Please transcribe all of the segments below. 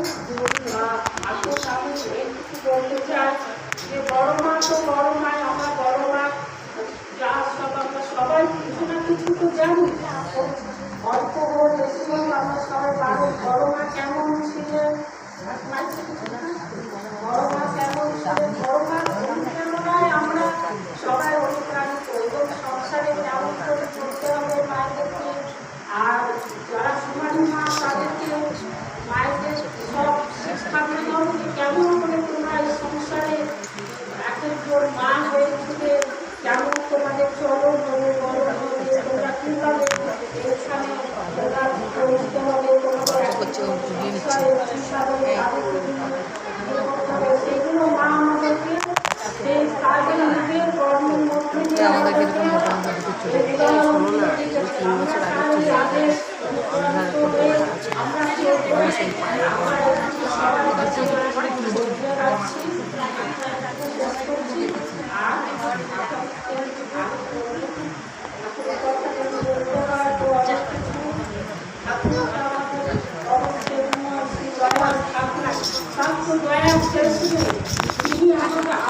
আসলে আমি একটু বলতে চাই যে বড় মা তো বড় মায়, আমরা বড় মা যা সব আমরা সবাই কিছু না কিছু তো জানি। অল্প হোক বেশি হোক আমরা সবাই বড় মা কেমন ছিলেন, বড় মা কেমন ছিলেন, বড় মা অনুপ্রেরণায় আমরা সবাই অনুপ্রাণিত এবং সংসারে কেমন করে চলতে হবে মায়েদেরকে। আর যারা সমাজী মা তাদেরকে মায়েদের সব শিক্ষা দিলাম যে কেমন করে তোমরা এই সংসারে এক একজন মা হয়ে থেকে কেমন তোমাদের চলন হবে, বড় হবে, তোমরা কীভাবে এখানে তোমরা পরিচিত হবে, তোমাদের সেগুলো মা আমাদেরকে সেই কাজের নিজের কর্মের মধ্যে দিয়ে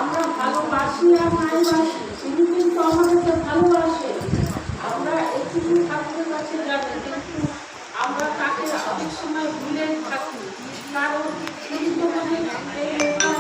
আমরা ভালোবাসি আর ভালোবাসি, তিনি কিন্তু আমাদেরকে ভালোবাসে। আমরা এইটুকু ঠাকুরের কাছে জানি, কিন্তু আমরা তাকে অনেক সময় ভুলে থাকি। কারণ